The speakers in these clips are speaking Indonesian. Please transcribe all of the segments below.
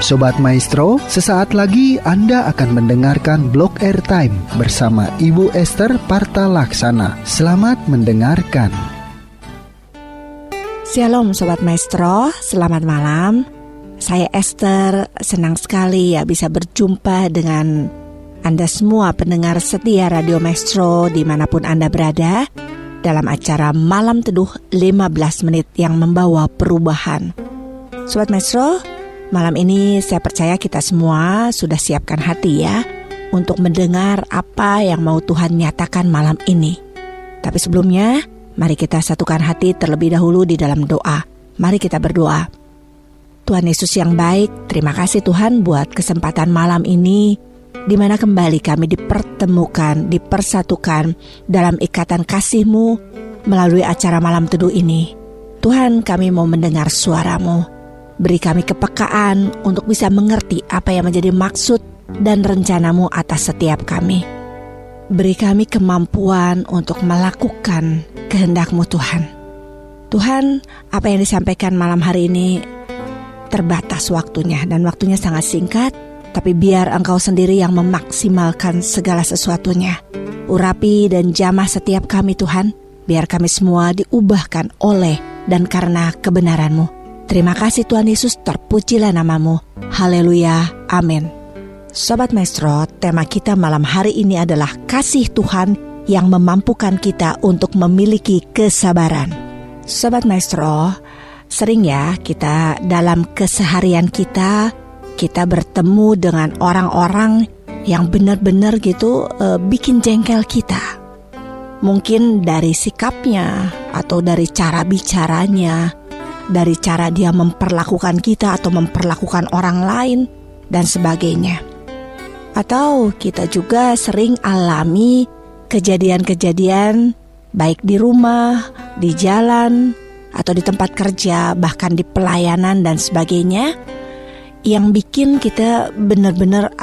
Sobat Maestro, sesaat lagi Anda akan mendengarkan Blog Airtime bersama Ibu Esther Parta Laksana. Selamat mendengarkan. Shalom Sobat Maestro, selamat malam. Saya Esther, senang sekali ya bisa berjumpa dengan Anda semua pendengar setia Radio Maestro dimanapun Anda berada, dalam acara Malam Teduh 15 menit yang membawa perubahan. Sobat Maestro, malam ini saya percaya kita semua sudah siapkan hati ya untuk mendengar apa yang mau Tuhan nyatakan malam ini. Tapi sebelumnya, mari kita satukan hati terlebih dahulu di dalam doa. Mari kita berdoa. Tuhan Yesus yang baik, terima kasih Tuhan buat kesempatan malam ini, di mana kembali kami dipertemukan, dipersatukan dalam ikatan kasih-Mu melalui acara Malam Teduh ini. Tuhan, kami mau mendengar suara-Mu. Beri kami kepekaan untuk bisa mengerti apa yang menjadi maksud dan rencana-Mu atas setiap kami. Beri kami kemampuan untuk melakukan kehendak-Mu Tuhan. Tuhan, apa yang disampaikan malam hari ini terbatas waktunya dan waktunya sangat singkat, tapi biar Engkau sendiri yang memaksimalkan segala sesuatunya. Urapi dan jamah setiap kami Tuhan, biar kami semua diubahkan oleh dan karena kebenaran-Mu. Terima kasih Tuhan Yesus, terpujilah nama-Mu. Haleluya, amin. Sobat Maestro, tema kita malam hari ini adalah kasih Tuhan yang memampukan kita untuk memiliki kesabaran. Sobat Maestro, sering ya kita dalam keseharian kita bertemu dengan orang-orang yang benar-benar gitu bikin jengkel kita. Mungkin dari sikapnya atau dari cara bicaranya, dari cara dia memperlakukan kita atau memperlakukan orang lain dan sebagainya. Atau kita juga sering alami kejadian-kejadian baik di rumah, di jalan, atau di tempat kerja, bahkan di pelayanan dan sebagainya, yang bikin kita benar-benar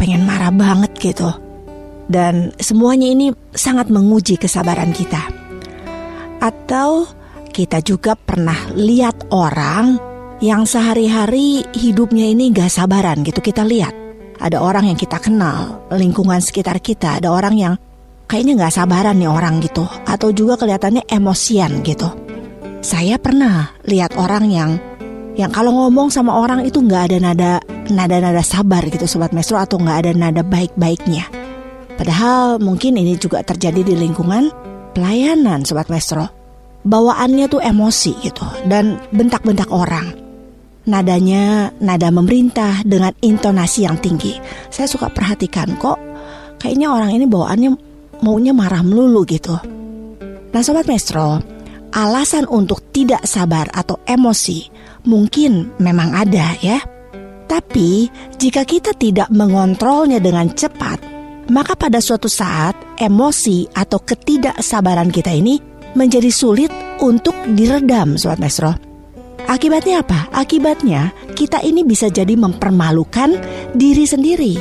pengen marah banget gitu. Dan semuanya ini sangat menguji kesabaran kita. Atau kita juga pernah lihat orang yang sehari-hari hidupnya ini gak sabaran gitu. Kita lihat ada orang yang kita kenal, lingkungan sekitar kita, ada orang yang kayaknya gak sabaran nih orang gitu, atau juga kelihatannya emosian gitu. Saya pernah lihat orang yang kalau ngomong sama orang itu gak ada nada sabar gitu Sobat Maestro, atau gak ada nada baik-baiknya. Padahal mungkin ini juga terjadi di lingkungan pelayanan Sobat Maestro. Bawaannya tuh emosi gitu dan bentak-bentak orang. Nadanya nada memerintah dengan intonasi yang tinggi. Saya suka perhatikan kok kayaknya orang ini bawaannya maunya marah melulu gitu. Nah Sobat Maestro, alasan untuk tidak sabar atau emosi mungkin memang ada ya. Tapi jika kita tidak mengontrolnya dengan cepat, maka pada suatu saat emosi atau ketidaksabaran kita ini menjadi sulit untuk diredam Sobat Maestro. Akibatnya apa? Akibatnya kita ini bisa jadi mempermalukan diri sendiri.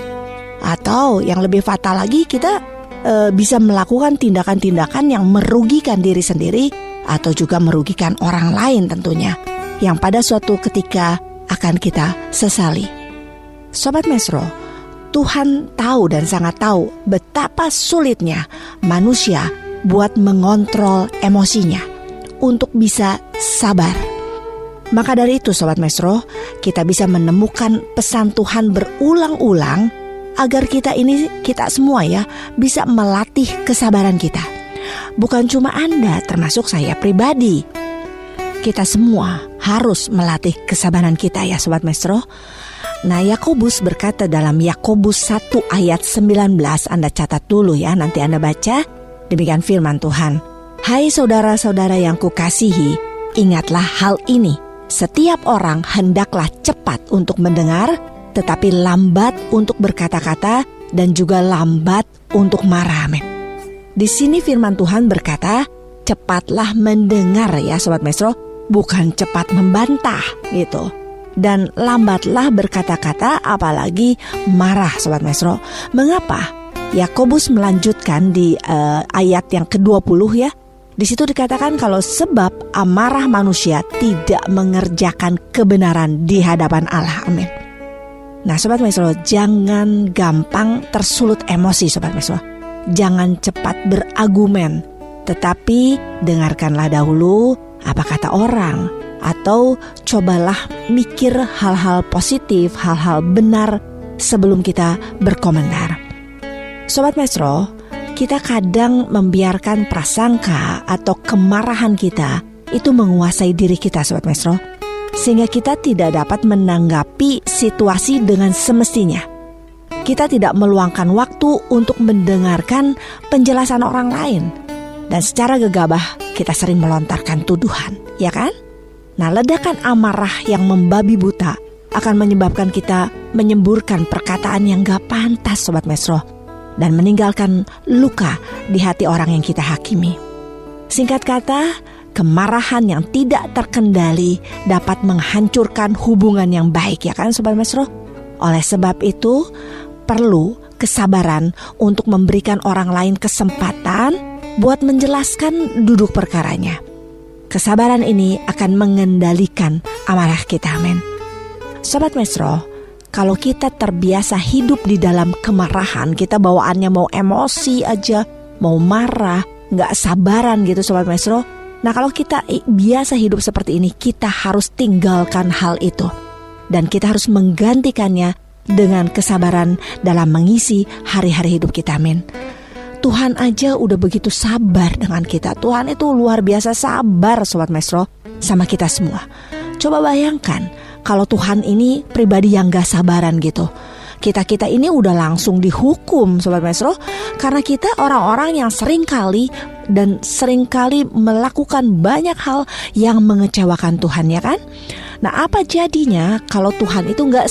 Atau yang lebih fatal lagi, kita bisa melakukan tindakan-tindakan yang merugikan diri sendiri atau juga merugikan orang lain tentunya, yang pada suatu ketika akan kita sesali. Sobat Maestro, Tuhan tahu dan sangat tahu betapa sulitnya manusia buat mengontrol emosinya untuk bisa sabar. Maka dari itu Sobat Maestro, kita bisa menemukan pesan Tuhan berulang-ulang agar kita semua ya bisa melatih kesabaran kita. Bukan cuma Anda, termasuk saya pribadi. Kita semua harus melatih kesabaran kita ya Sobat Maestro. Nah, Yakobus berkata dalam Yakobus 1 ayat 19, Anda catat dulu ya, nanti Anda baca. Demikian firman Tuhan. Hai saudara-saudara yang kukasihi, ingatlah hal ini. Setiap orang hendaklah cepat untuk mendengar, tetapi lambat untuk berkata-kata dan juga lambat untuk marah. Amin. Di sini firman Tuhan berkata, cepatlah mendengar ya Sobat Maestro, bukan cepat membantah gitu. Dan lambatlah berkata-kata, apalagi marah Sobat Maestro. Mengapa? Yakobus melanjutkan di ayat yang ke-20 ya. Di situ dikatakan kalau sebab amarah manusia tidak mengerjakan kebenaran di hadapan Allah. Amin. Nah Sobat Maestro, jangan gampang tersulut emosi Sobat Maestro. Jangan cepat berargumen, tetapi dengarkanlah dahulu apa kata orang, atau cobalah mikir hal-hal positif, hal-hal benar sebelum kita berkomentar. Sobat Maestro, kita kadang membiarkan prasangka atau kemarahan kita itu menguasai diri kita Sobat Maestro, sehingga kita tidak dapat menanggapi situasi dengan semestinya. Kita tidak meluangkan waktu untuk mendengarkan penjelasan orang lain. Dan secara gegabah kita sering melontarkan tuduhan, ya kan? Nah, ledakan amarah yang membabi buta akan menyebabkan kita menyemburkan perkataan yang gak pantas Sobat Maestro, dan meninggalkan luka di hati orang yang kita hakimi. Singkat kata, kemarahan yang tidak terkendali dapat menghancurkan hubungan yang baik, ya kan Sobat Maestro? Oleh sebab itu, perlu kesabaran untuk memberikan orang lain kesempatan buat menjelaskan duduk perkaranya. Kesabaran ini akan mengendalikan amarah kita, amin. Sobat Maestro, kalau kita terbiasa hidup di dalam kemarahan, kita bawaannya mau emosi aja, mau marah, gak sabaran gitu Sobat Maestro. Nah kalau kita biasa hidup seperti ini, kita harus tinggalkan hal itu. Dan kita harus menggantikannya dengan kesabaran dalam mengisi hari-hari hidup kita, amin. Tuhan aja udah begitu sabar dengan kita. Tuhan itu luar biasa sabar Sobat Maestro sama kita semua. Coba bayangkan kalau Tuhan ini pribadi yang gak sabaran gitu. Kita ini udah langsung dihukum Sobat Maestro, karena kita orang-orang yang seringkali melakukan banyak hal yang mengecewakan Tuhan, ya kan? Nah apa jadinya kalau Tuhan itu gak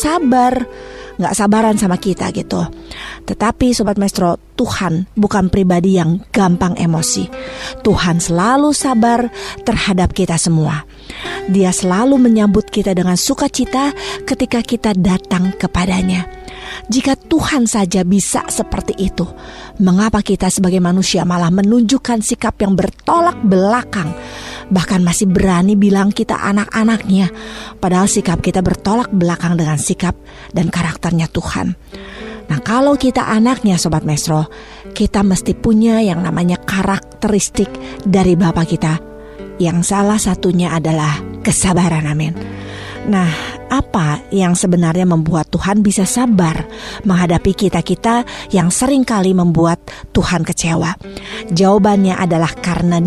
sabaran sama kita gitu. Tetapi Sobat Maestro, Tuhan bukan pribadi yang gampang emosi. Tuhan selalu sabar terhadap kita semua. Dia selalu menyambut kita dengan sukacita ketika kita datang kepadanya. Jika Tuhan saja bisa seperti itu, mengapa kita sebagai manusia malah menunjukkan sikap yang bertolak belakang, bahkan masih berani bilang kita anak-anaknya, padahal sikap kita bertolak belakang dengan sikap dan karakternya Tuhan. Nah kalau kita anaknya Sobat Maestro, kita mesti punya yang namanya karakteristik dari Bapa kita, yang salah satunya adalah kesabaran, amin. Nah, apa yang sebenarnya membuat Tuhan bisa sabar menghadapi kita yang seringkali membuat Tuhan kecewa? Jawabannya adalah karena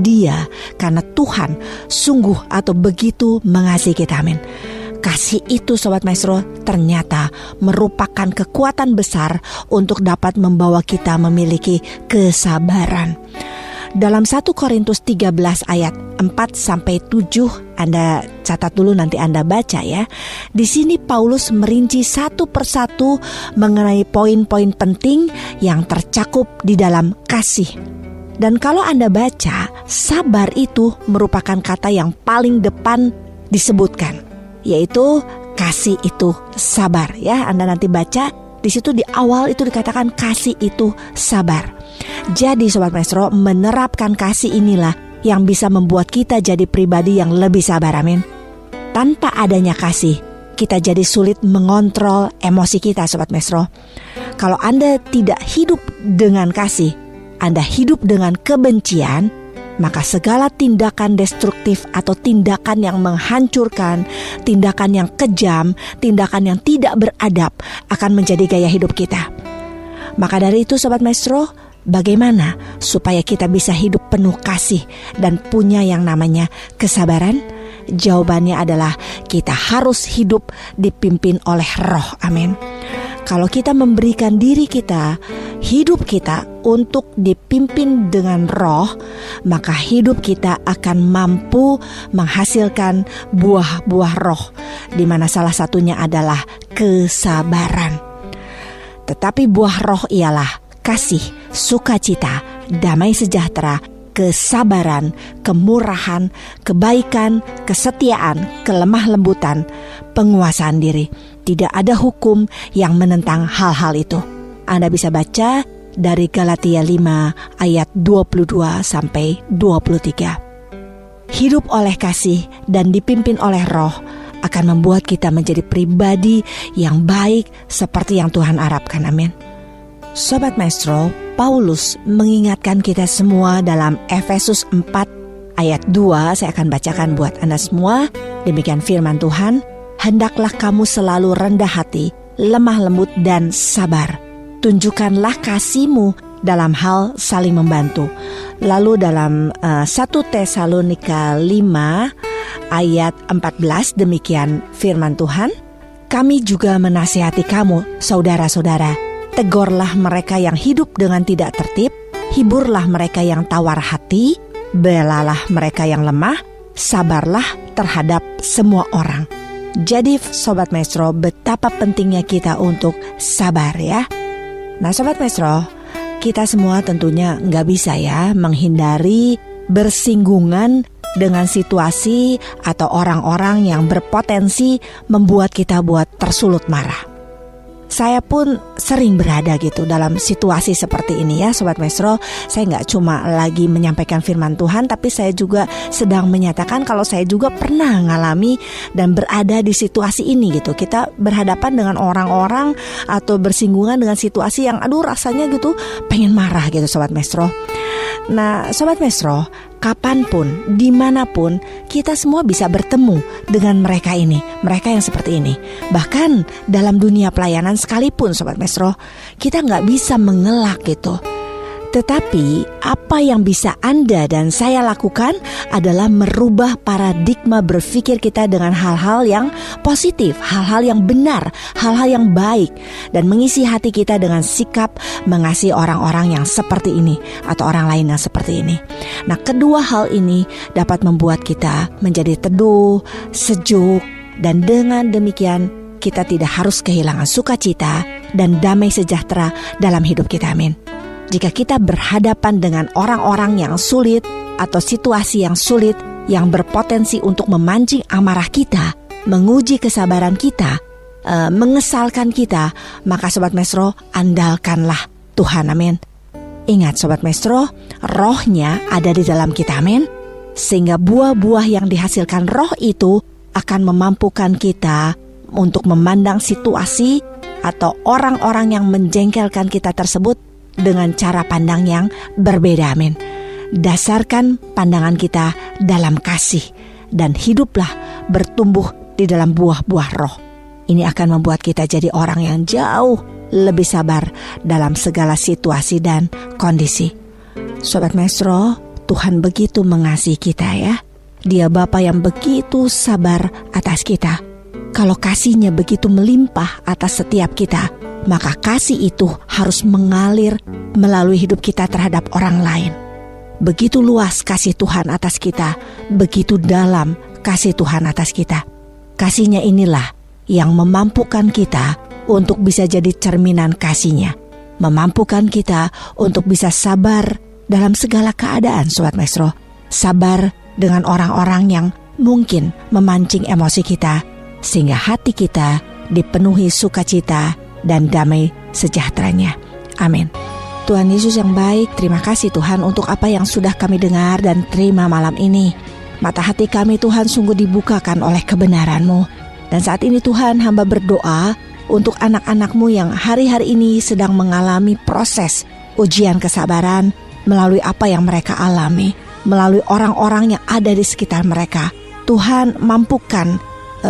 Tuhan sungguh atau begitu mengasihi kita, amin. Kasih itu Sobat Maestro ternyata merupakan kekuatan besar untuk dapat membawa kita memiliki kesabaran. Dalam 1 Korintus 13 ayat 4-7, Anda catat dulu nanti Anda baca ya. Di sini Paulus merinci satu persatu mengenai poin-poin penting yang tercakup di dalam kasih. Dan kalau Anda baca, sabar itu merupakan kata yang paling depan disebutkan, yaitu kasih itu sabar ya. Anda nanti baca di situ di awal itu dikatakan kasih itu sabar. Jadi Sobat Maestro, menerapkan kasih inilah yang bisa membuat kita jadi pribadi yang lebih sabar, amin. Tanpa adanya kasih, kita jadi sulit mengontrol emosi kita Sobat Maestro. Kalau Anda tidak hidup dengan kasih, Anda hidup dengan kebencian, maka segala tindakan destruktif atau tindakan yang menghancurkan, tindakan yang kejam, tindakan yang tidak beradab akan menjadi gaya hidup kita. Maka dari itu Sobat Maestro, bagaimana supaya kita bisa hidup penuh kasih dan punya yang namanya kesabaran? Jawabannya adalah kita harus hidup dipimpin oleh Roh, amin. Kalau kita memberikan diri kita, hidup kita untuk dipimpin dengan Roh, maka hidup kita akan mampu menghasilkan buah-buah Roh, di mana salah satunya adalah kesabaran. Tetapi buah Roh ialah kasih, sukacita, damai sejahtera, kesabaran, kemurahan, kebaikan, kesetiaan, kelemah lembutan, penguasaan diri. Tidak ada hukum yang menentang hal-hal itu. Anda bisa baca dari Galatia 5 ayat 22-23. Hidup oleh kasih dan dipimpin oleh Roh akan membuat kita menjadi pribadi yang baik seperti yang Tuhan harapkan. Amin. Sobat Maestro, Paulus mengingatkan kita semua dalam Efesus 4 ayat 2. Saya akan bacakan buat Anda semua. Demikian firman Tuhan. Hendaklah kamu selalu rendah hati, lemah lembut dan sabar. Tunjukkanlah kasih-Mu dalam hal saling membantu. Lalu dalam 1 Tesalonika 5 ayat 14, demikian firman Tuhan. Kami juga menasihati kamu, saudara-saudara. Tegurlah mereka yang hidup dengan tidak tertib, hiburlah mereka yang tawar hati, belalah mereka yang lemah, sabarlah terhadap semua orang. Jadi Sobat Maestro, betapa pentingnya kita untuk sabar ya. Nah Sobat Maestro, kita semua tentunya nggak bisa ya menghindari bersinggungan dengan situasi atau orang-orang yang berpotensi membuat kita buat tersulut marah. Saya pun sering berada gitu dalam situasi seperti ini ya Sobat Maestro. Saya nggak cuma lagi menyampaikan firman Tuhan, tapi saya juga sedang menyatakan kalau saya juga pernah mengalami dan berada di situasi ini gitu. Kita berhadapan dengan orang-orang atau bersinggungan dengan situasi yang rasanya gitu pengen marah gitu Sobat Maestro. Nah Sobat Maestro, kapanpun, dimanapun, kita semua bisa bertemu dengan mereka ini, mereka yang seperti ini. Bahkan dalam dunia pelayanan sekalipun Sobat Maestro, kita nggak bisa mengelak gitu. Tetapi apa yang bisa Anda dan saya lakukan adalah merubah paradigma berpikir kita dengan hal-hal yang positif, hal-hal yang benar, hal-hal yang baik, dan mengisi hati kita dengan sikap mengasihi orang-orang yang seperti ini atau orang lain yang seperti ini. Nah, kedua hal ini dapat membuat kita menjadi teduh, sejuk, dan dengan demikian kita tidak harus kehilangan sukacita dan damai sejahtera dalam hidup kita. Amin. Jika kita berhadapan dengan orang-orang yang sulit atau situasi yang sulit yang berpotensi untuk memancing amarah kita, menguji kesabaran kita, mengesalkan kita, maka Sobat Maestro, andalkanlah Tuhan. Amin. Ingat Sobat Maestro, rohnya ada di dalam kita. Amin. Sehingga buah-buah yang dihasilkan roh itu akan memampukan kita untuk memandang situasi atau orang-orang yang menjengkelkan kita tersebut dengan cara pandang yang berbeda. Amin. Dasarkan pandangan kita dalam kasih dan hiduplah bertumbuh di dalam buah-buah roh. Ini akan membuat kita jadi orang yang jauh lebih sabar dalam segala situasi dan kondisi. Sobat Maestro, Tuhan begitu mengasihi kita ya. Dia Bapa yang begitu sabar atas kita. Kalau kasih-Nya begitu melimpah atas setiap kita, maka kasih itu harus mengalir melalui hidup kita terhadap orang lain. Begitu luas kasih Tuhan atas kita, begitu dalam kasih Tuhan atas kita. Kasih-Nya inilah yang memampukan kita untuk bisa jadi cerminan kasih-Nya, memampukan kita untuk bisa sabar dalam segala keadaan Sobat Maestro. Sabar dengan orang-orang yang mungkin memancing emosi kita, sehingga hati kita dipenuhi sukacita dan damai sejahteranya. Amin. Tuhan Yesus yang baik, terima kasih Tuhan untuk apa yang sudah kami dengar dan terima malam ini. Mata hati kami Tuhan sungguh dibukakan oleh kebenaran-Mu. Dan saat ini Tuhan, hamba berdoa untuk anak-anak-Mu yang hari-hari ini sedang mengalami proses ujian kesabaran melalui apa yang mereka alami, melalui orang-orang yang ada di sekitar mereka. Tuhan, mampukan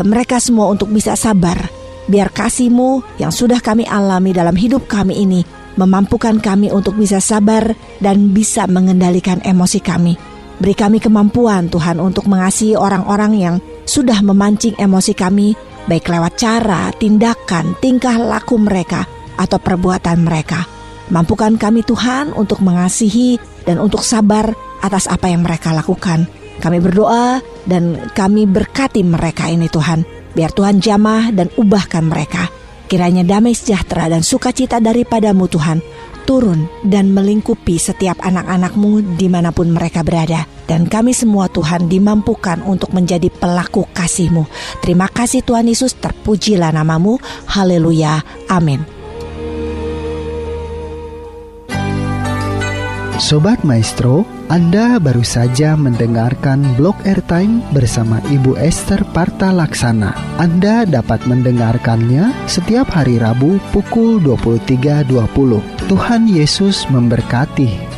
mereka semua untuk bisa sabar. Biar kasih-Mu yang sudah kami alami dalam hidup kami ini memampukan kami untuk bisa sabar dan bisa mengendalikan emosi kami. Beri kami kemampuan Tuhan untuk mengasihi orang-orang yang sudah memancing emosi kami, baik lewat cara, tindakan, tingkah laku mereka atau perbuatan mereka. Mampukan kami Tuhan untuk mengasihi dan untuk sabar atas apa yang mereka lakukan. Kami berdoa dan kami berkati mereka ini Tuhan. Biar Tuhan jamah dan ubahkan mereka. Kiranya damai sejahtera dan sukacita daripada-Mu Tuhan turun dan melingkupi setiap anak-anak-Mu dimanapun mereka berada. Dan kami semua Tuhan dimampukan untuk menjadi pelaku kasih-Mu. Terima kasih Tuhan Yesus, terpujilah nama-Mu. Haleluya. Amin. Sobat Maestro, Anda baru saja mendengarkan Blog Airtime bersama Ibu Esther Parta Laksana. Anda dapat mendengarkannya setiap hari Rabu pukul 23.20. Tuhan Yesus memberkati.